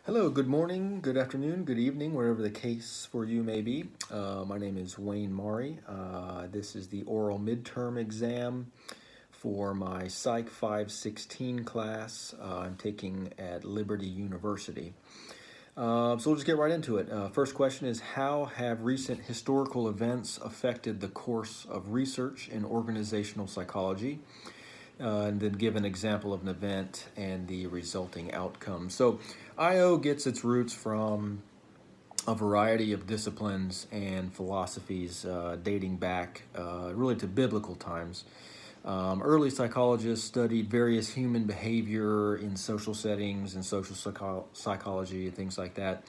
Hello, good morning, good afternoon, good evening, wherever the case for you may be. My name is Wayne Maury. This is the oral midterm exam for my Psych 516 class I'm taking at Liberty University. So we'll just get right into it. First question is, how have recent historical events affected the course of research in organizational psychology? And then give an example of an event and the resulting outcome. So IO gets its roots from a variety of disciplines and philosophies dating back really to biblical times. Early psychologists studied various human behavior in social settings and social psychology and things like that.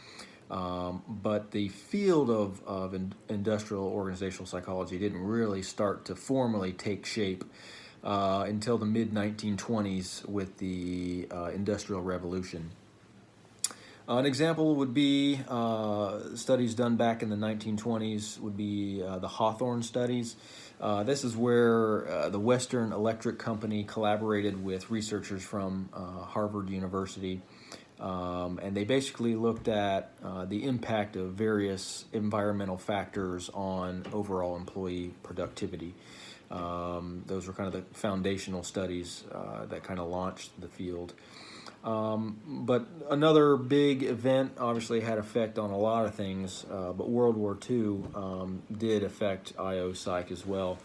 But the field of industrial organizational psychology didn't really start to formally take shape until the mid 1920s with the Industrial Revolution. An example would be studies done back in the 1920s would be the Hawthorne studies. This is where the Western Electric Company collaborated with researchers from Harvard University. And they basically looked at the impact of various environmental factors on overall employee productivity. Those were kind of the foundational studies that kind of launched the field. But another big event obviously had effect on a lot of things, but World War II did affect IO Psych as well.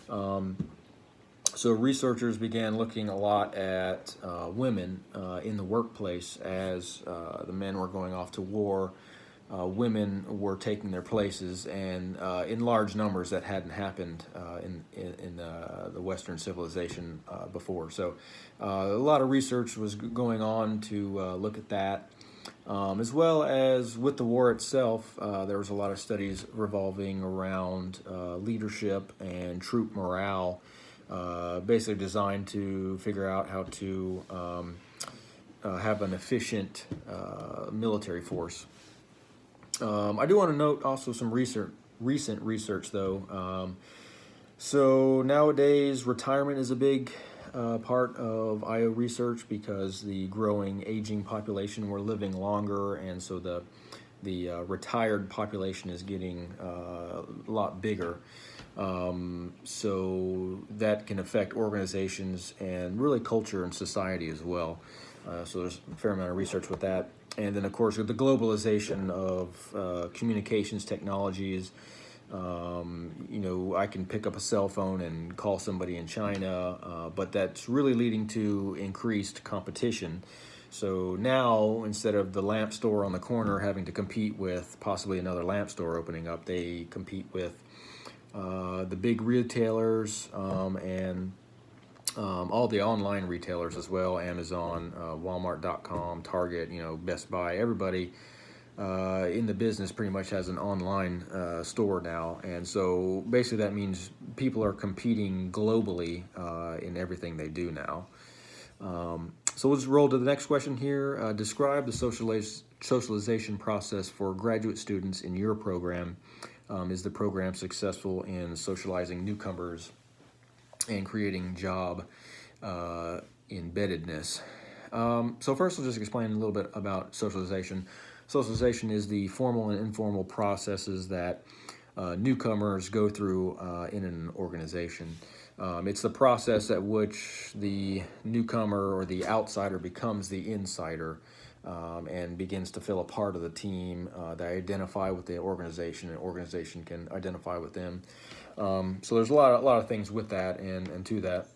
So researchers began looking a lot at women in the workplace as the men were going off to war. Women were taking their places, and in large numbers that hadn't happened in the Western civilization before. So a lot of research was going on to look at that. As well as with the war itself, there was a lot of studies revolving around leadership and troop morale, basically designed to figure out how to have an efficient military force. I do want to note also some recent research, though. So nowadays, retirement is a big part of IO research because the growing aging population, we're living longer, and so the retired population is getting a lot bigger. So that can affect organizations and really culture and society as well. So there's a fair amount of research with that. And then, of course, with the globalization of communications technologies, I can pick up a cell phone and call somebody in China, but that's really leading to increased competition. So now, instead of the lamp store on the corner having to compete with possibly another lamp store opening up, they compete with the big retailers and all the online retailers as well, Amazon, Walmart.com, Target, Best Buy, everybody in the business pretty much has an online store now. And so basically that means people are competing globally in everything they do now. So we'll just roll to the next question here. Describe the socialization process for graduate students in your program. Is the program successful in socializing newcomers and creating job embeddedness? So first, I'll just explain a little bit about socialization. Socialization is the formal and informal processes that newcomers go through in an organization. It's the process at which the newcomer or the outsider becomes the insider and begins to feel a part of the team. They identify with the organization, and the organization can identify with them. So there's a lot of things with that and to that.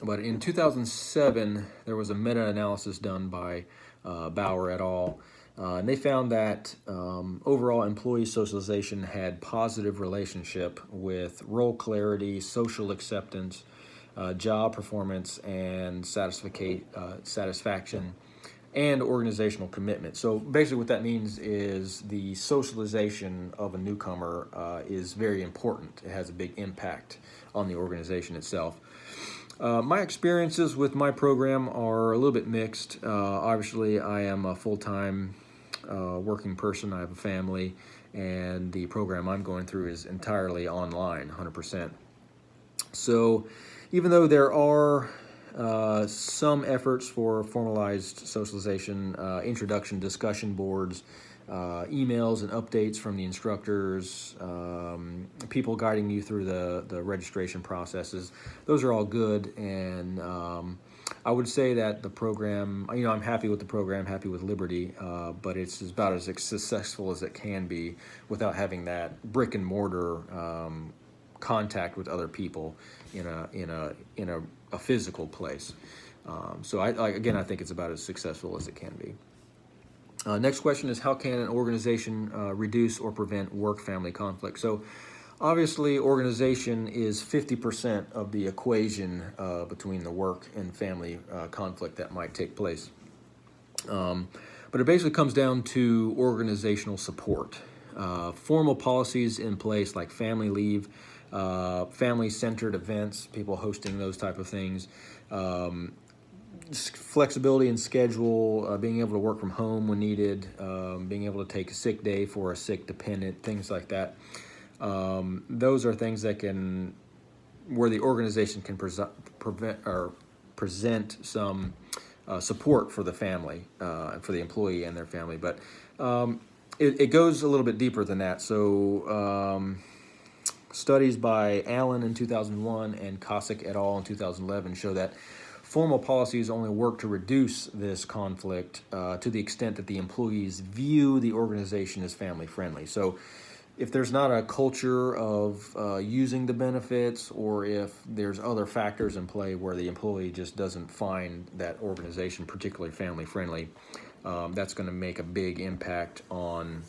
But in 2007, there was a meta-analysis done by Bauer et al. And they found that overall employee socialization had positive relationship with role clarity, social acceptance, job performance, and satisfaction, and organizational commitment. So basically what that means is the socialization of a newcomer is very important. It has a big impact on the organization itself. My experiences with my program are a little bit mixed. Obviously, I am a full-time working person. I have a family, and the program I'm going through is entirely online, 100%. So even though there are some efforts for formalized socialization, introduction discussion boards, emails and updates from the instructors, people guiding you through the registration processes. Those are all good, and I would say that the program, I'm happy with the program, happy with Liberty, but it's about as successful as it can be without having that brick and mortar contact with other people in a physical place. So I think it's about as successful as it can be. Next question is, how can an organization reduce or prevent work-family conflict? So obviously organization is 50% of the equation between the work and family conflict that might take place. But it basically comes down to organizational support. Formal policies in place like family leave, family-centered events, people hosting those type of things, flexibility in schedule, being able to work from home when needed, being able to take a sick day for a sick dependent, things like that. Those are things that where the organization can present some support for the family, for the employee and their family. But it goes a little bit deeper than that. So studies by Allen in 2001 and Psyc et al. In 2011 show that formal policies only work to reduce this conflict to the extent that the employees view the organization as family friendly. So if there's not a culture of using the benefits, or if there's other factors in play where the employee just doesn't find that organization particularly family friendly, that's going to make a big impact on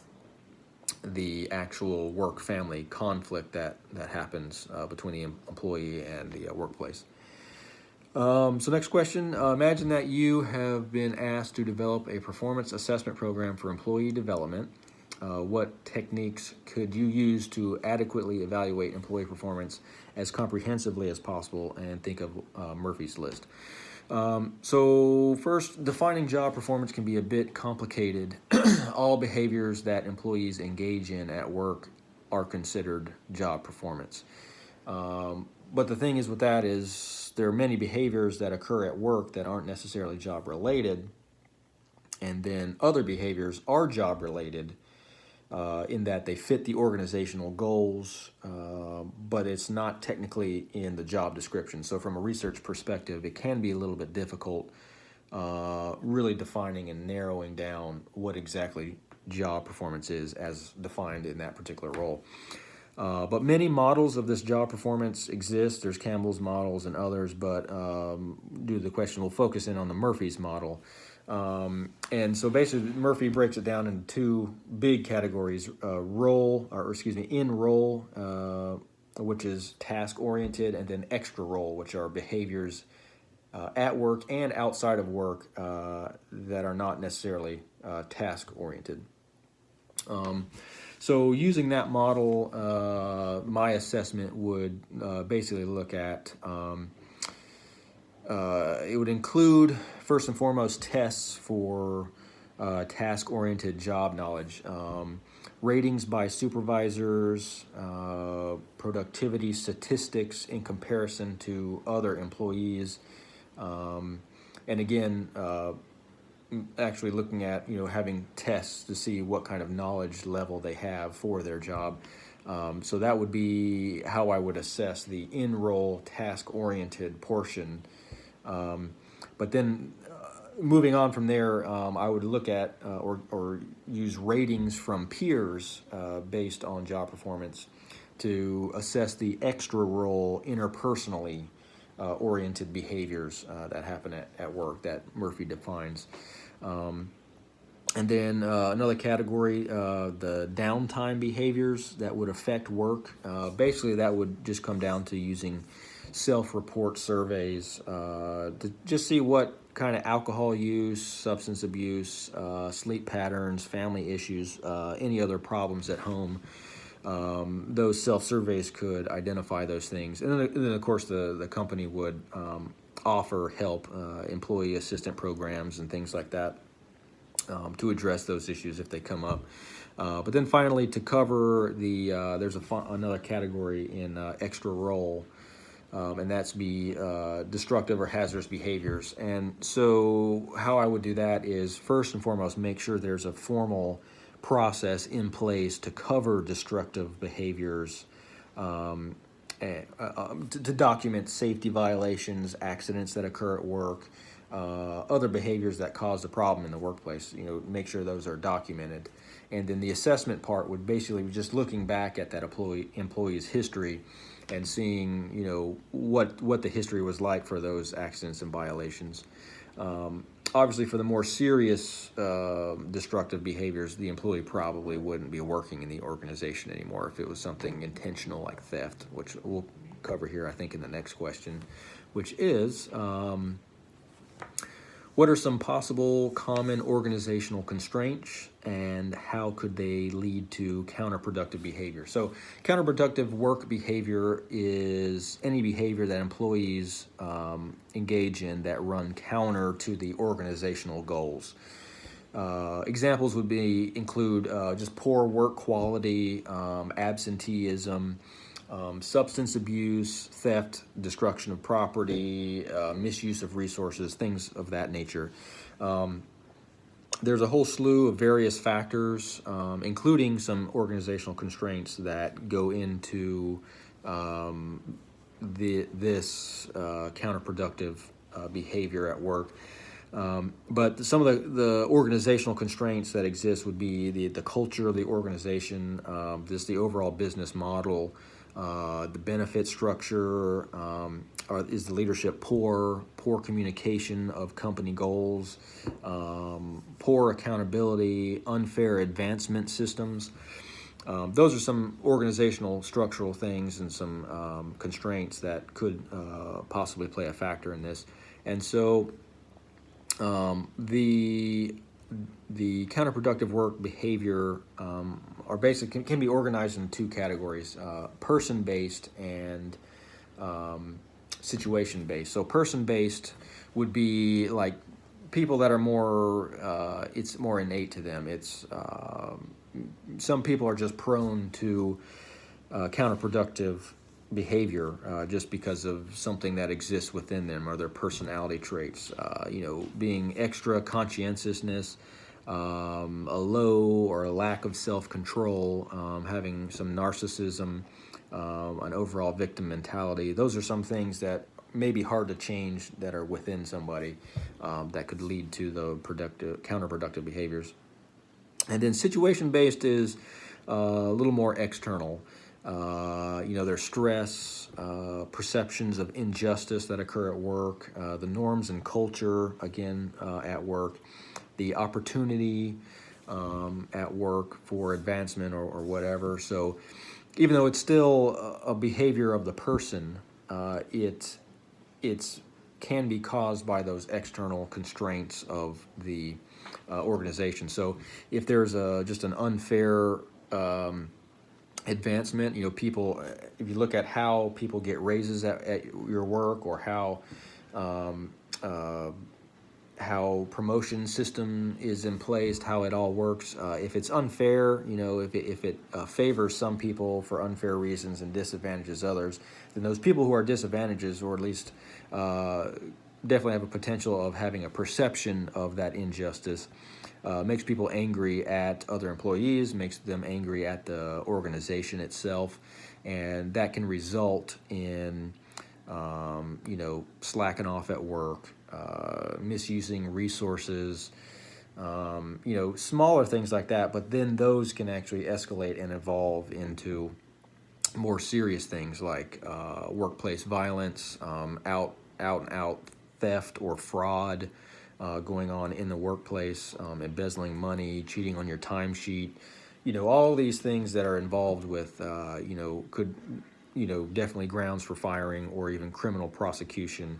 the actual work-family conflict that happens between the employee and the workplace. So next question, imagine that you have been asked to develop a performance assessment program for employee development. What techniques could you use to adequately evaluate employee performance as comprehensively as possible? And think of Murphy's List. So first, defining job performance can be a bit complicated. All behaviors that employees engage in at work are considered job performance. But the thing is with that is there are many behaviors that occur at work that aren't necessarily job related, and then other behaviors are job related in that they fit the organizational goals, but it's not technically in the job description. So from a research perspective, it can be a little bit difficult really defining and narrowing down what exactly job performance is as defined in that particular role. But many models of this job performance exist. There's Campbell's models and others, but due to the question, we'll focus in on the Murphy's model. And so basically Murphy breaks it down into two big categories, in role, which is task oriented, and then extra role, which are behaviors at work and outside of work that are not necessarily task oriented. So using that model, my assessment would basically look at, it would include, first and foremost, tests for task-oriented job knowledge, ratings by supervisors, productivity statistics in comparison to other employees, and again, actually looking at having tests to see what kind of knowledge level they have for their job. So that would be how I would assess the in-role task-oriented portion. But then moving on from there, I would look at or use ratings from peers based on job performance to assess the extra role interpersonally oriented behaviors that happen at work that Murphy defines. And then another category, the downtime behaviors that would affect work. Basically, that would just come down to using self-report surveys to just see what kind of alcohol use, substance abuse, sleep patterns, family issues, any other problems at home. Those self-surveys could identify those things. And then of course, the company would offer help, employee assistant programs and things like that to address those issues if they come up. But then finally, to cover there's another category in extra role, and that's destructive or hazardous behaviors. And so how I would do that is, first and foremost, make sure there's a formal process in place to cover destructive behaviors, to document safety violations, accidents that occur at work, other behaviors that cause a problem in the workplace. Make sure those are documented. And then the assessment part would basically be just looking back at that employee's history and seeing, what the history was like for those accidents and violations. Obviously, for the more serious destructive behaviors, the employee probably wouldn't be working in the organization anymore if it was something intentional like theft, which we'll cover here, I think, in the next question, which is, what are some possible common organizational constraints, and how could they lead to counterproductive behavior? So counterproductive work behavior is any behavior that employees engage in that run counter to the organizational goals. Examples would include just poor work quality, absenteeism, substance abuse, theft, destruction of property, misuse of resources, things of that nature. There's a whole slew of various factors, including some organizational constraints that go into this counterproductive behavior at work. But some of the organizational constraints that exist would be the culture of the organization, just the overall business model, the benefit structure, is the leadership poor communication of company goals, poor accountability, unfair advancement systems. Those are some organizational structural things and some constraints that could possibly play a factor in this. And so the counterproductive work behavior are basically can be organized in two categories: person-based and situation-based. So person-based would be like people that are more, it's more innate to them. It's some people are just prone to counterproductive behavior just because of something that exists within them or their personality traits. Being extra conscientiousness, a low or a lack of self-control, having some narcissism, an overall victim mentality. Those are some things that may be hard to change that are within somebody that could lead to the counterproductive behaviors. And then situation-based is a little more external. There's stress, perceptions of injustice that occur at work, the norms and culture, again, at work, the opportunity at work for advancement or whatever. So even though it's still a behavior of the person, it can be caused by those external constraints of the organization. So if there's just an unfair advancement, people, if you look at how people get raises at your work, or how promotion system is in place, how it all works, if it's unfair, if it favors some people for unfair reasons and disadvantages others, then those people who are disadvantaged, or at least definitely have a potential of having a perception of that injustice, makes people angry at other employees, makes them angry at the organization itself, and that can result in slacking off at work, misusing resources, smaller things like that. But then those can actually escalate and evolve into more serious things like workplace violence, out and out theft or fraud going on in the workplace, embezzling money, cheating on your timesheet. All these things that are involved with could definitely grounds for firing or even criminal prosecution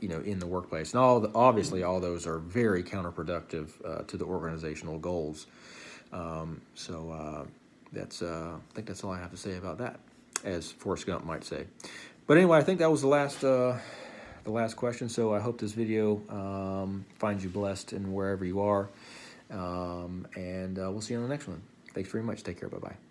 in the workplace. And obviously all those are very counterproductive to the organizational goals. That's I think that's all I have to say about that, as Forrest Gump might say. But anyway, I think that was the last question. So I hope this video finds you blessed in wherever you are, and we'll see you on the next one. Thanks very much. Take care. Bye-bye.